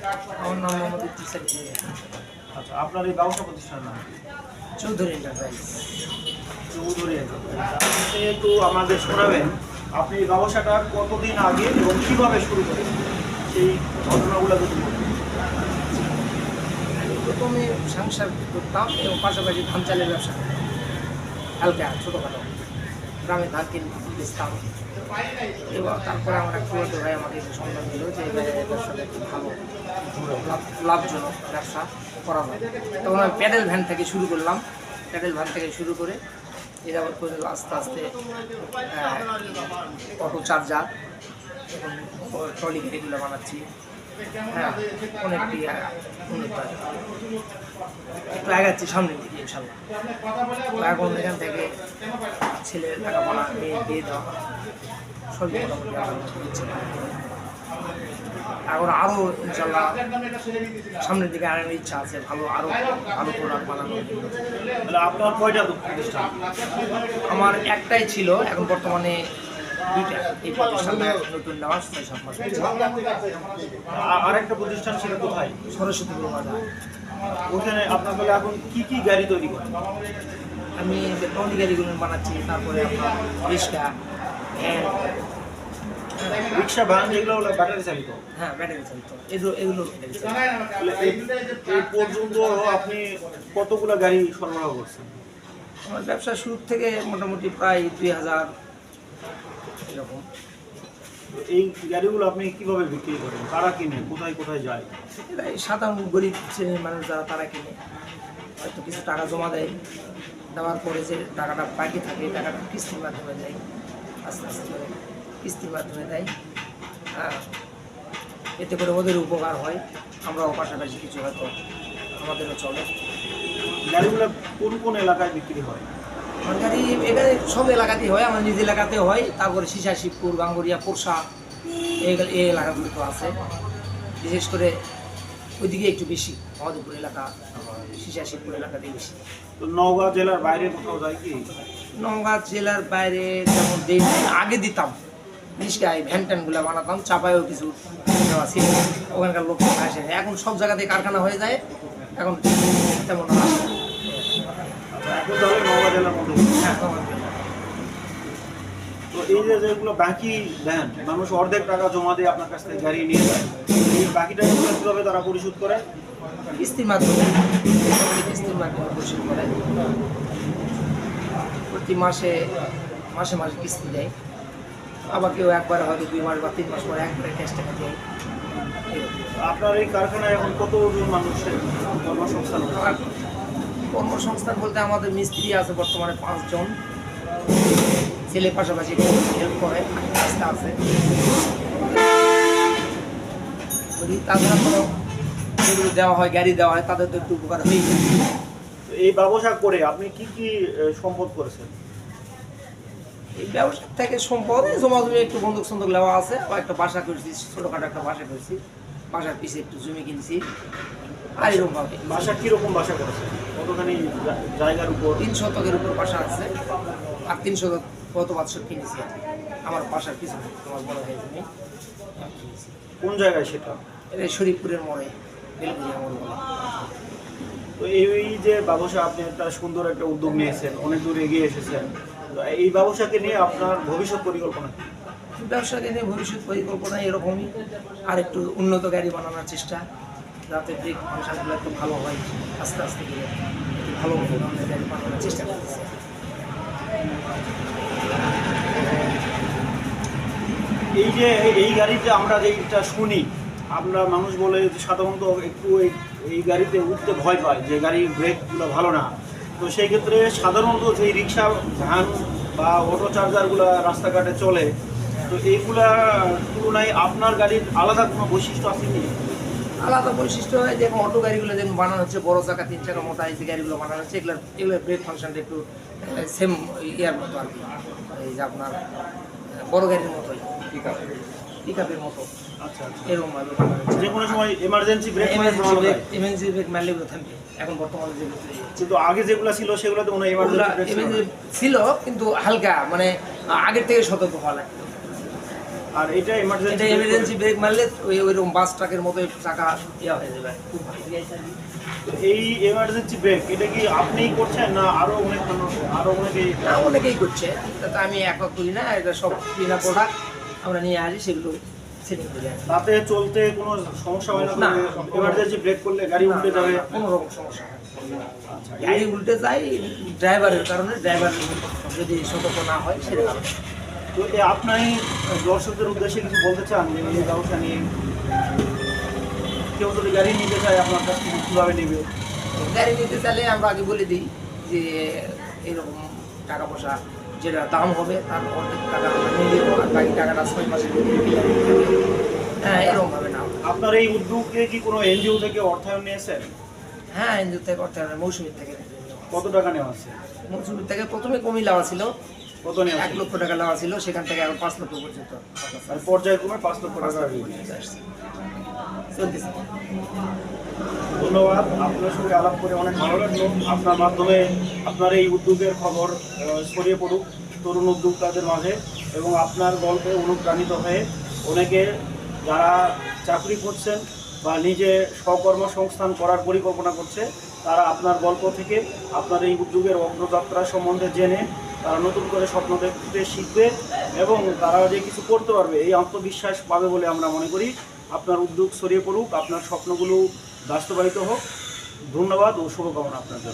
আমার নাম মোহাম্মদ ইত্তিসার। আচ্ছা, আপনার এই ব্যবসা প্রতিষ্ঠানের নাম কি? চৌধুরী এন্টারপ্রাইজ। চৌধুরী এন্টারপ্রাইজ। আপনি একটু আমাদের শোনাবেন আপনি এই ব্যবসাটা কতদিন আগে এবং কীভাবে শুরু করেন সেই ঘটনাগুলো যদি বলবেন। আমি প্রথমে সংসার করতাম এবং পাশাপাশি ধান চালের ব্যবসা করতাম, হালকা ছোটোখাটো গ্রামে ধান কিনে বেচতাম। এবং তারপরে আমার এক ছোটো ভাই আমাকে একটু সন্ধান দিল যে ব্যবসাটা একটু ভালো লাভজনক ব্যবসা করা হয়। তখন আমি প্যাডেল ভ্যান থেকে শুরু করলাম। প্যাডেল ভ্যান থেকে শুরু করে এবার করে আস্তে আস্তে অটো চার্জার এবং ট্রলি গাড়িগুলো বানাচ্ছি। হ্যাঁ, অনেকটি উন্নত একটু আগাচ্ছি সামনের দিকে ইনশাল্লাহ। এখন এখান থেকে ছেলের লেখাপড়া বিয়ে দেওয়া সবই মোটামুটি আমার ইচ্ছে। এখন আরও ইনশাল্লাহ সামনের দিকে আনার ইচ্ছা আছে, আরও ভালো প্রোডাক্ট বানানোর। তাহলে আপনার কয়টা প্রতিষ্ঠান? আমার একটাই ছিল, এখন বর্তমানে দুইটা। এই প্রতিষ্ঠানটা নতুন নেওয়া 6-7 মাস হয়েছে। আরেকটা প্রতিষ্ঠান ছিল কোথায়? সরস্বতীপুর বাজার। ওখানে আপনার বলে এখন কি গাড়ি তৈরি করেন? আমি ট্রলি গাড়িগুলো বানাচ্ছি, তারপরে আপনার রিক্সা, ভ্যান। রিক্সা, ভ্যান এগুলো হলো ব্যাটারি চালিত? হ্যাঁ, ব্যাটারি চালিত। এগুলো ব্যাটারি চালিত। এই পর্যন্ত আপনি কতগুলো গাড়ি সরবরাহ করছেন? আমার ব্যবসা শুরু থেকে মোটামুটি প্রায় 2000 এরকম। এই গাড়িগুলো আপনি কিভাবে বিক্রি করেন? কারা কিনে? কোথায় কোথায় যায়? এটা এই সাধারণ গরিব শ্রেণীর মানুষ যারা, তারা কিনে হয়তো কিছু টাকা জমা দেয়। দেওয়ার পরে যে টাকাটা বাকি থাকে, এই টাকাটা কিস্তির মাধ্যমে দেয়, আস্তে আস্তে করে কিস্তির মাধ্যমে দেয়। এতে করে ওদের উপকার হয়, আমরাও পাশাপাশি কিছু হয়তো আমাদেরও চলে। গাড়িগুলো কোন কোন এলাকায় বিক্রি হয়? আমার গাড়ি এখানে সব এলাকাতেই হয়, আমার নিজ এলাকাতে হয়, তারপরে সিসা, শিবপুর, গাঙ্গুরিয়া, পোরশা এই এলাকাগুলো তো আছে। বিশেষ করে ওইদিকে একটু বেশি, মহাদেবপুর এলাকা, সিসা, শিবপুর এলাকাতেই বেশি। তো নওগাঁ জেলার বাইরে কোথাও যায় কি? নওগাঁ জেলার বাইরে যেমন আগে দিতাম রিক্সায়, ভ্যান ট্যানগুলো বানাতাম, চাপায়ও কিছু দেওয়া ছিল, ওখানকার লোক আসে। এখন সব জায়গাতে কারখানা হয়ে যায়, এখন তেমন আসে না। এখন তাহলে নওগাঁ জেলার মধ্যে। হ্যাঁ, নওগাঁ জেলা। তো এই যে যেগুলো বাকি দেন, মানুষ অর্ধেক টাকা জমা দিয়ে আপনার কাছ থেকে গাড়ি নিয়ে যায়, এই বাকি টাকাগুলো কীভাবে তারা পরিশোধ করে? কিস্তির মাধ্যমে, কিস্তির মাধ্যমে পরিশোধ করে। প্রতি মাসে মাসে মাসে কিস্তি দেয়। আবার কেউ একবারে হয়তো 2 মাস বা 3 মাস পরে একবারে ক্যাশ টাকা দেয়। আপনার এই কারখানায় এখন কতজন মানুষের কর্মসংস্থান? আর কর্মসংস্থান বলতে আমাদের মিস্ত্রি আছে বর্তমানে 5 জন। ছেলে পাশাপাশি হেল্প করে, রাস্তা আছে। তাছাড়া কোনো যেগুলো দেওয়া হয়, গাড়ি দেওয়া হয়, তাদের তো একটু উপকার হয়ে যায়। এই ব্যবসা করে আপনি কি কি সম্পদ করেছেন? এই ব্যবসা থেকে সম্পদ জমা জমি একটু বন্দুক সন্দুক নেওয়া আছে, আবার একটা বাসা করেছি, ছোটোখাটো একটা বাসা করেছি, বাসার পিছিয়ে একটু জমি কিনছি। আর এরকমভাবে বাসা কীরকম বাসা করেছেন? কতখানি জায়গার উপর? 3 শতকের উপর বাসা আছে। আর 3 শতক গত বছর কিনেছি আমার বাসার পিছনে, আমার বড় ভাই জমি কিনেছি। কোন জায়গায় সেটা? এটা শরীফপুরের মোড়ে, বেলগুড়িয়া মোড় বলে। তো এই যে ব্যবসা, আপনি একটা সুন্দর একটা উদ্যোগ নিয়েছেন, অনেক দূর এগিয়ে এসেছেন, এই ব্যবসাকে নিয়ে আপনার ভবিষ্যৎ পরিকল্পনা? ব্যবসাকে নিয়ে ভবিষ্যৎ পরিকল্পনা এরকমই, আর একটু উন্নত গাড়ি বানানোর চেষ্টা, যাতে ব্রেক ফাংশনগুলো একটু ভালো হয়, আস্তে আস্তে করে একটু ভালো ধরনের গাড়ি বানানোর চেষ্টা করতেছে। এই যে এই গাড়িতে আমরা যেটা শুনি, আমরা মানুষ বলে সাধারণত একটু এই গাড়িতে উঠতে ভয় পায়, যে গাড়ির ব্রেকগুলো ভালো না। তো সেই ক্ষেত্রে সাধারণত যে রিক্সা, ভ্যান বা অটো চার্জারগুলো রাস্তাঘাটে চলে, তো এইগুলা তুলনায় আপনার গাড়ির আলাদা কোনো বৈশিষ্ট্য আছে কি? আলাদা বৈশিষ্ট্য হয় যেমন অটো গাড়িগুলো যেমন বানানো হচ্ছে, বড় চাকা 3 চাকা মোটা এই যে গাড়িগুলো বানানো হচ্ছে, এগুলোর ব্রেক ফাংশনটা একটু সেম ইয়ার মতো আর কি, এই যে আপনার বড় গাড়ির মতোই, পিকআপের মতো। আচ্ছা আচ্ছা, এরকম ভাবে বানানো হচ্ছে। যে কোনো সময় এমার্জেন্সি ব্রেক এমার্জেন্সি ব্রেক মারলে এগুলো থামবে। এখন বর্তমানে যেগুলো কিন্তু আগে যেগুলো ছিল সেগুলোতে কোনো এমার্জেন্সি ছিল, কিন্তু হালকা, মানে আগের থেকে সতর্ক হওয়া লাগে। আর এটা এটা এমার্জেন্সি এমার্জেন্সি ব্রেক মারলে ওইরকম বাস ট্রাকের মতো চাকা ইয়া হয়ে যাবে, খুব ভালো। এই এমার্জেন্সি ব্রেক এটা কি আপনিই করছেন না আরো অনেক মানুষ আরো অনেকেই? না, অনেকেই করছে, তাতে আমি একা করি না, এটা সব বিনা প্রোডাক্ট আমরা নিয়ে আসি, সেগুলো সেটিং করি আর কি। তাতে চলতে কোনো সমস্যা হয় না? না। এমার্জেন্সি ব্রেক করলে গাড়ি উল্টে যাবে? না, কোনো রকম সমস্যা হয় না। গাড়ি উল্টে যায় ড্রাইভারের কারণে, ড্রাইভার যদি সতর্ক না হয় সেটা কারণে। তো আপনি দর্শকদের উদ্দেশ্যে কিছু বলতে চান যে এই ব্যবসা নিয়ে কেউ যদি গাড়ি নিতে চায় আপনার কাছ থেকে কীভাবে নেবে? গাড়ি নিতে চাইলে আমরা আগে বলে দিই যে এরকম টাকা পয়সা যেটা দাম হবে তার অর্ধেক টাকা আমরা নিয়ে দেবো, আর বাকি টাকাটা 6 মাসের মধ্যে পেয়ে যাবে। হ্যাঁ, এরকমভাবে না। আপনার এই উদ্যোগে কি কোনো এনজিও থেকে অর্থায়ন নিয়েছেন? হ্যাঁ, এনজিও থেকে করতে হবে, মৌসুমীর থেকে। কত টাকা নেওয়া আছে? মৌসুমীর থেকে প্রথমে কমই লাওয়া ছিল, কত নেওয়া 1 লক্ষ টাকা লাওয়া ছিল, সেখান থেকে আরো 5 লক্ষ পর্যন্ত আর পর্যায়ক্রমে 5 লক্ষ টাকা আসছে, চলতেছে। ধন্যবাদ, আপনার সঙ্গে আলাপ করে অনেক ভালো লাগলো। আপনার মাধ্যমে আপনার এই উদ্যোগের খবর ছড়িয়ে পড়ুক তরুণ উদ্যোক্তাদের মাঝে, এবং আপনার গল্পে অনুপ্রাণিত হয়ে অনেকে যারা চাকরি করছেন বা নিজে স্বকর্মসংস্থান করার পরিকল্পনা করছে, তারা আপনার গল্প থেকে আপনার এই উদ্যোগের অগ্রযাত্রা সম্বন্ধে জেনে তারা নতুন করে স্বপ্ন দেখতে শিখবে এবং তারা যে কিছু করতে পারবে এই আত্মবিশ্বাস পাবে বলে আমরা মনে করি। আপনার উদ্যোগ ছড়িয়ে পড়ুক, আপনার স্বপ্নগুলো বাস্তবায়িত হোক। ধন্যবাদ ও শুভকামনা আপনার জন্য।